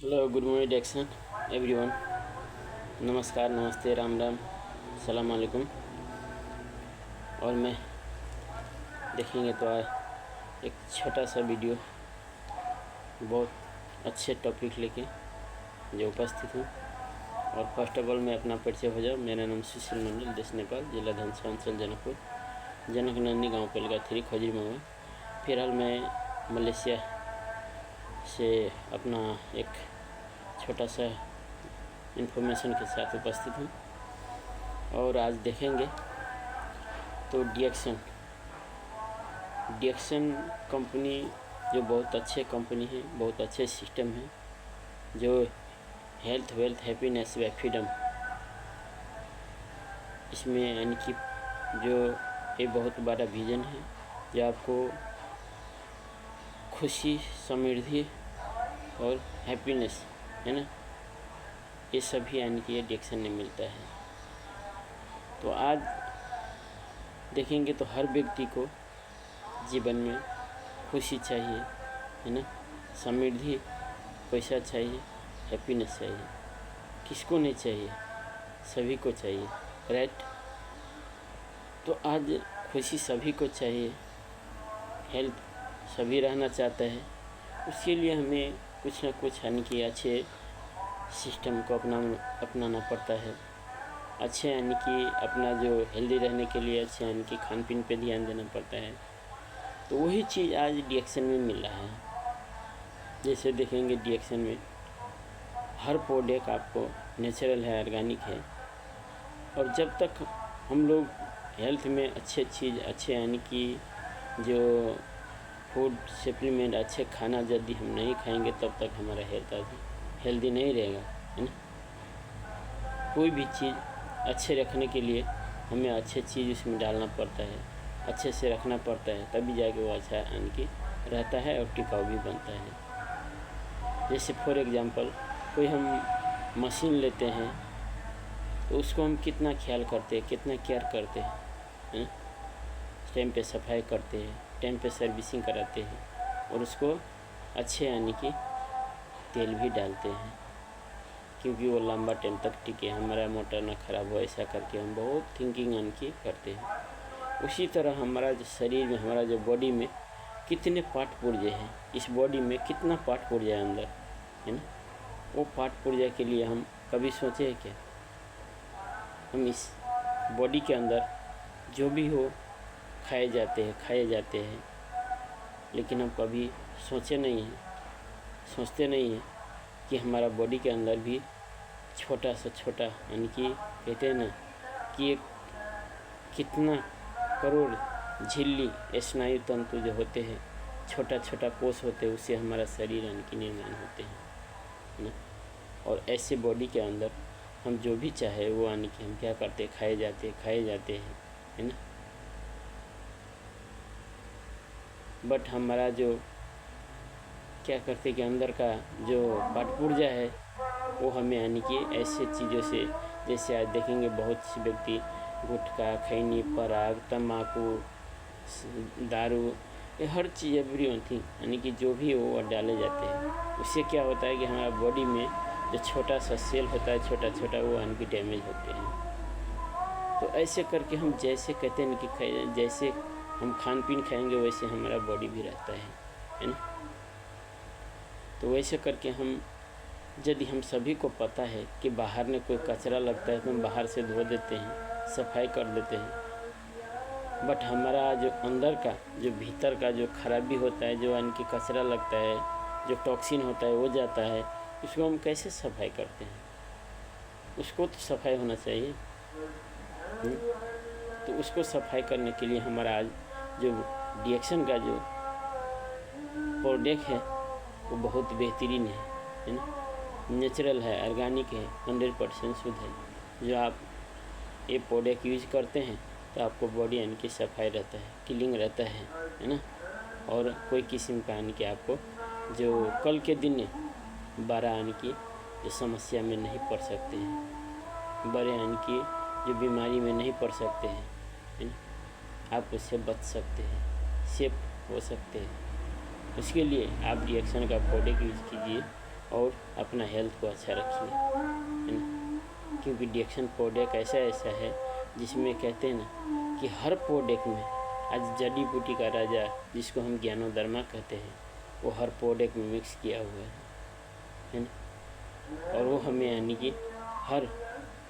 Hello, good morning डेक्सन everyone. नमस्कार, नमस्ते, राम राम, सलाम अलैकुम। और मैं देखेंगे तो आज एक छोटा सा वीडियो बहुत अच्छे टॉपिक लेके जो उपस्थित हूँ। और फर्स्ट ऑफ ऑल मैं अपना परिचय हो जाऊँ। मेरा नाम सुशील मंडल, देश नेपाल, जिला धनसुआ, अंचल जनकपुर, जनकनंदी गाँव पेलगा 3 खोजरी मंगवा। फिलहाल मैं मलेशिया से अपना एक छोटा सा इन्फॉर्मेशन के साथ उपस्थित हूँ। और आज देखेंगे तो डिएक्सन कंपनी जो बहुत अच्छे कंपनी है, बहुत अच्छे सिस्टम है, जो हेल्थ, वेल्थ, हैप्पीनेस व फ्रीडम, इसमें यानी कि जो ये बहुत बड़ा विजन है जो आपको खुशी, समृद्धि और हैप्पीनेस है ना, ये सभी यानी कि ये डिएक्सन में मिलता है। तो आज देखेंगे तो हर व्यक्ति को जीवन में खुशी चाहिए, है ना, समृद्धि, पैसा चाहिए, हैप्पीनेस चाहिए। किसको नहीं चाहिए? सभी को चाहिए, राइट। तो आज खुशी सभी को चाहिए, हेल्थ सभी रहना चाहता है। उसके लिए हमें कुछ ना कुछ यानी कि अच्छे सिस्टम को अपनाना पड़ता है। अच्छे यानी कि अपना जो हेल्दी रहने के लिए अच्छे यानी कि खान पीन पे ध्यान देना पड़ता है। तो वही चीज़ आज डिएक्सन में मिल रहा है। जैसे देखेंगे डिएक्सन में हर प्रोडक्ट आपको नेचुरल है, ऑर्गेनिक है। और जब तक हम लोग हेल्थ में अच्छे चीज़, अच्छे यानी कि जो फूड सप्लीमेंट, अच्छे खाना यदि हम नहीं खाएंगे तब तक हमारा हेल्दी नहीं रहेगा, है ना। कोई भी चीज़ अच्छे रखने के लिए हमें अच्छे चीज़ उसमें डालना पड़ता है, अच्छे से रखना पड़ता है, तभी जाके वो अच्छा यानी कि रहता है और टिकाऊ भी बनता है। जैसे फॉर एग्जांपल कोई हम मशीन लेते हैं तो उसको हम कितना ख्याल करते हैं, कितना केयर करते हैं, टाइम पे सफाई करते हैं, टाइम पे सर्विसिंग कराते हैं और उसको अच्छे यानी कि तेल भी डालते हैं, क्योंकि वो लंबा टाइम तक टिके, हमारा मोटर ना ख़राब हो। ऐसा करके हम बहुत थिंकिंग यानी कि करते हैं। उसी तरह हमारा जो शरीर में, हमारा जो बॉडी में कितने पार्ट पुर्जे हैं, इस बॉडी में कितना पार्ट पुर्जा है अंदर, है ना। वो पार्ट पुर्जा के लिए हम कभी सोचे हैं क्या? हम इस बॉडी के अंदर जो भी हो खाए जाते हैं, लेकिन हम कभी सोचते नहीं हैं कि हमारा बॉडी के अंदर भी छोटा से छोटा यानी कि कहते हैं ना कि एक कितना करोड़ झिल्ली स्नायु तंतु जो होते हैं, छोटा छोटा कोष होते हैं, उससे हमारा शरीर यानी कि निर्माण होते हैं, है ना। और ऐसे बॉडी के अंदर हम जो भी चाहे वो यानी कि हम क्या करते हैं, खाए जाते हैं, है ना। बट हमारा जो क्या करते कि अंदर का जो पार्ट पुर्जा है वो हमें यानी कि ऐसे चीज़ों से, जैसे आज देखेंगे बहुत से व्यक्ति गुटखा, खैनी, पराग, तम्बाकू, दारू, ये हर चीज़ एवरीथिंग यानी कि जो भी वो डाले जाते हैं। उससे क्या होता है कि हमारा बॉडी में जो छोटा सा सेल होता है, छोटा वो यानी कि डैमेज होते हैं। तो ऐसे करके हम जैसे कहते हैं कि जैसे हम खान पीन खाएंगे वैसे हमारा बॉडी भी रहता है ना। तो वैसे करके हम, यदि हम सभी को पता है कि बाहर में कोई कचरा लगता है तो हम बाहर से धो देते हैं, सफाई कर देते हैं। बट हमारा जो अंदर का, जो भीतर का जो खराबी होता है, जो यानी कि कचरा लगता है, जो टॉक्सिन होता है वो जाता है, उसको हम कैसे सफाई करते हैं? उसको तो सफाई होना चाहिए। तो उसको सफाई करने के लिए हमारा आज जो डिएक्सन का जो प्रोडक्ट है वो बहुत बेहतरीन है ना। नेचुरल है, ऑर्गेनिक है, 100% शुद्ध है। जो आप ये प्रोडक्ट यूज करते हैं तो आपको बॉडी यानी कि सफाई रहता है, क्लीन रहता है ना। और कोई किस्म का यानी कि आपको जो कल के दिन में बड़ा यानी कि जो समस्या में नहीं पड़ सकते हैं, बड़े यानी कि जो बीमारी में नहीं पड़ सकते हैं, है ना। आप उससे बच सकते हैं, सेफ हो सकते हैं। उसके लिए आप डिएक्सन का प्रोडक्ट यूज़ कीजिए और अपना हेल्थ को अच्छा रखिए, है ना। क्योंकि डिएक्शन प्रोडक्ट ऐसा है जिसमें कहते हैं ना कि हर प्रोडक्ट में आज जड़ी बूटी का राजा जिसको हम ज्ञानोदर्मा कहते हैं वो हर प्रोडक्ट में मिक्स किया हुआ है ना। और वो हमें यानी कि हर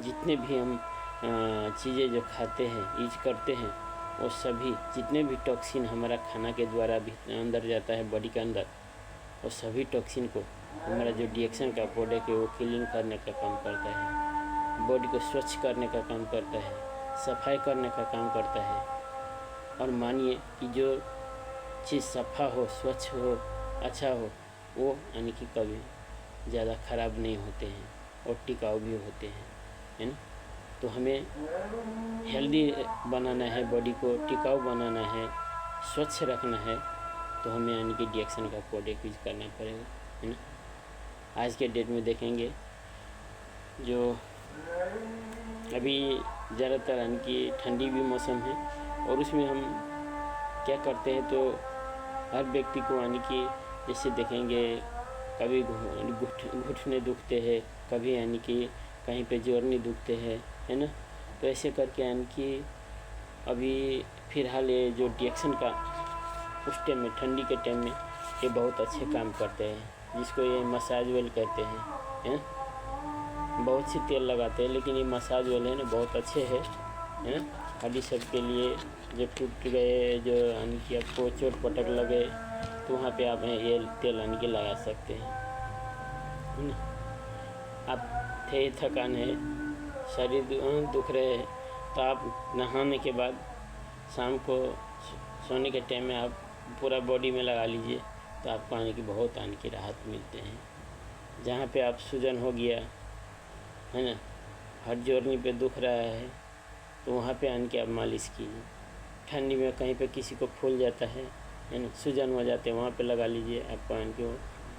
जितने भी हम चीज़ें जो खाते हैं यूज करते हैं वो सभी जितने भी टॉक्सिन हमारा खाना के द्वारा भी अंदर जाता है बॉडी के अंदर, वो सभी टॉक्सिन को हमारा जो डिएक्शन का प्रोडक्ट है वो क्लीन करने का काम करता है, बॉडी को स्वच्छ करने का काम करता है, सफाई करने का काम करता है। और मानिए कि जो चीज़ सफ़ा हो, स्वच्छ हो, अच्छा हो, वो यानी कि कभी ज़्यादा ख़राब नहीं होते हैं और टिकाऊ भी होते हैं, है ना। तो हमें हेल्दी बनाना है, बॉडी को टिकाऊ बनाना है, स्वच्छ रखना है, तो हमें यानी कि डिएक्शन का प्रोडक्ट यूज करना पड़ेगा, है ना। आज के डेट में देखेंगे जो अभी ज़्यादातर यानी कि ठंडी भी मौसम है और उसमें हम क्या करते हैं तो हर व्यक्ति को यानी कि जैसे देखेंगे कभी घुटने दुखते हैं, कभी यानी कि कहीं पे जोड़नी दुखते हैं, है ना। तो ऐसे करके यानी कि अभी फ़िलहाल ये जो डिएक्शन का उस टाइम में ठंडी के टाइम में ये बहुत अच्छे काम करते हैं, जिसको ये मसाज ऑयल कहते हैं, है ना। बहुत सी तेल लगाते हैं लेकिन ये मसाज ऑयल है ना बहुत अच्छे है ना। हड्डी सब के लिए जो टूट गए, जो यानी कि आपको चोट पटक लगे तो वहाँ पे आप ये तेल यानी कि लगा सकते हैं, है ना। आप थे थकान है, शरीर दुख रहे हैं तो आप नहाने के बाद शाम को सोने के टाइम में आप पूरा बॉडी में लगा लीजिए तो आपको आने की बहुत आने की राहत मिलते हैं। जहाँ पे आप सूजन हो गया है ना, हड्डी जोड़नी पे दुख रहा है तो वहाँ पे आन के आप मालिश कीजिए। ठंडी में कहीं पे किसी को फूल जाता है ना, सूजन हो जाते हैं, वहाँ पे लगा लीजिए, आपको आन के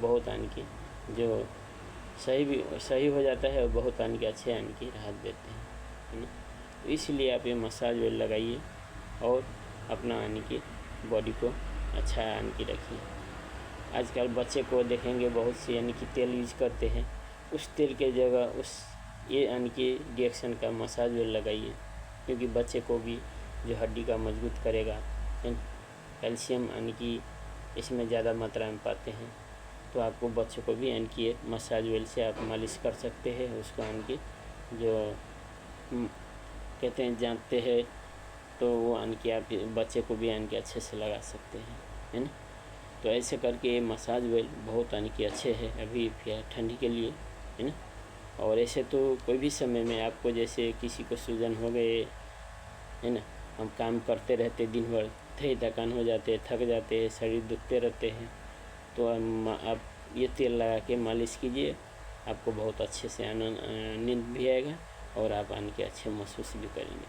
बहुत आन की जो सही हो जाता है और बहुत आन के अच्छे आन की राहत देते हैं, है ना। तो इसलिए आप ये मसाज ऑयल लगाइए और अपना आने की बॉडी को अच्छा आन की रखिए। आजकल बच्चे को देखेंगे बहुत से यानी कि तेल यूज करते हैं, उस तेल के जगह उस ये यानी कि डिएक्शन का मसाज ऑयल लगाइए, क्योंकि बच्चे को भी जो हड्डी का मजबूत करेगा, कैल्शियम यानी कि इसमें ज़्यादा मात्रा में पाते हैं। तो आपको बच्चों को भी यानी कि मसाज ऑयल से आप मालिश कर सकते हैं, उसको यानी कि जो कहते हैं जानते हैं तो वो यानी कि आप बच्चे को भी यानी कि अच्छे से लगा सकते हैं, है ना। तो ऐसे करके मसाज ऑयल बहुत यानी कि अच्छे हैं अभी ठंडी के लिए, है ना। और ऐसे तो कोई भी समय में आपको जैसे किसी को सूजन हो गए, है ना, हम काम करते रहते दिन भर, थकान हो जाते, थक जाते, शरीर दुखते रहते हैं, तो आप ये तेल लगा के मालिश कीजिए, आपको बहुत अच्छे से नींद भी आएगा और आप आने के अच्छे महसूस भी करेंगे।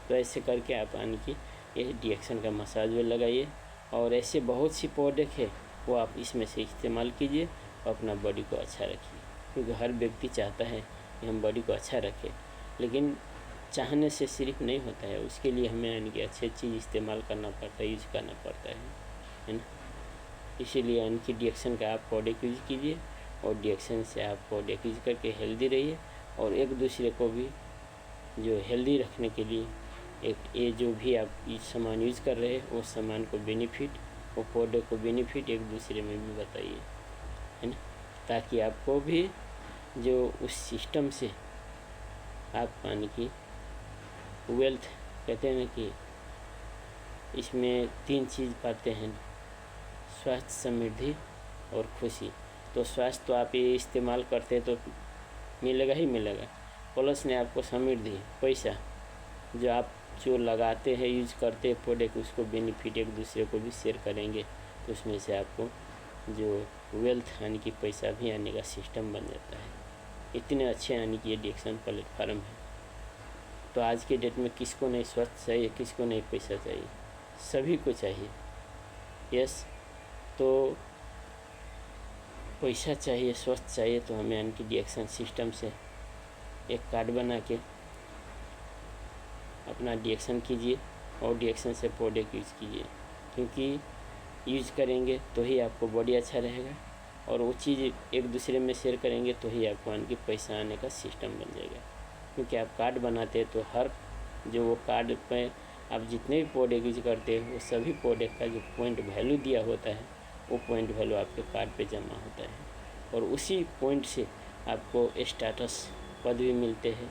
तो ऐसे करके आप आने की ये डिएक्शन का मसाज ऑयल लगाइए और ऐसे बहुत सी प्रोडक्ट है वो आप इसमें से इस्तेमाल कीजिए और अपना बॉडी को अच्छा रखिए, क्योंकि हर व्यक्ति चाहता है कि हम बॉडी को अच्छा रखें, लेकिन चाहने से सिर्फ नहीं होता है, उसके लिए हमें यानी कि अच्छी चीज़ इस्तेमाल करना पड़ता है, यूज करना पड़ता है ना। इसीलिए यानी कि डिएक्शन का आप प्रोडक्ट यूज कीजिए और डिएक्शन से आप प्रोडक्ट यूज करके हेल्दी रहिए और एक दूसरे को भी जो हेल्दी रखने के लिए एक ये जो भी आप सामान यूज कर रहे हैं वो सामान को बेनिफिट, वो प्रोडक्ट को बेनिफिट एक दूसरे में भी बताइए, है ना, ताकि आपको भी जो उस सिस्टम से आप यानी कि वेल्थ कहते हैं ना कि इसमें 3 चीज़ पाते हैं, स्वास्थ्य, समृद्धि और खुशी। तो स्वास्थ्य तो आप ये इस्तेमाल करते हैं तो मिलेगा ही मिलेगा, प्लस ने आपको समृद्धि, पैसा जो आप जो लगाते हैं यूज करते हैं प्रोडक्ट, उसको बेनिफिट एक दूसरे को भी शेयर करेंगे तो उसमें से आपको जो वेल्थ यानी कि पैसा भी आने का सिस्टम बन जाता है। इतने अच्छे यानी कि ये डिएक्शन प्लेटफार्म है। तो आज के डेट में किसको नहीं स्वास्थ्य चाहिए, किसको नहीं पैसा चाहिए, सभी को चाहिए। यस, तो पैसा चाहिए, स्वास्थ्य चाहिए, तो हमें यानी कि डिएक्शन सिस्टम से एक कार्ड बना के अपना डिएक्शन कीजिए और डिएक्शन से प्रोडक्ट यूज़ कीजिए, क्योंकि यूज करेंगे तो ही आपको बॉडी अच्छा रहेगा और वो चीज़ एक दूसरे में शेयर करेंगे तो ही आपको यानी कि पैसा आने का सिस्टम बन जाएगा। क्योंकि आप कार्ड बनाते हैं तो हर जो वो कार्ड पे आप जितने भी प्रोडक्ट यूज करते हैं वो सभी प्रोडक्ट का जो पॉइंट वैल्यू दिया होता है वो पॉइंट वैल्यू आपके कार्ड पे जमा होता है और उसी पॉइंट से आपको स्टेटस पद भी मिलते हैं,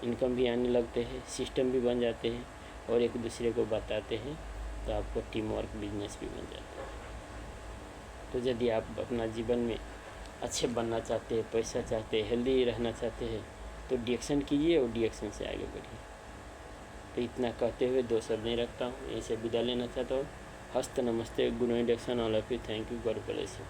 इनकम भी आने लगते हैं, सिस्टम भी बन जाते हैं और एक दूसरे को बताते हैं तो आपको टीम वर्क बिजनेस भी बन जाता है। तो यदि आप अपना जीवन में अच्छे बनना चाहते हैं, पैसा चाहते हैं, हेल्दी रहना चाहते हैं तो डिएक्शन कीजिए और डिएक्शन से आगे बढ़िए। तो इतना कहते हुए दो शब्द नहीं रखता हूँ, यहीं से विदा लेना चाहता हूँ। हस्त नमस्ते, good night, all of you, thank you, God bless you.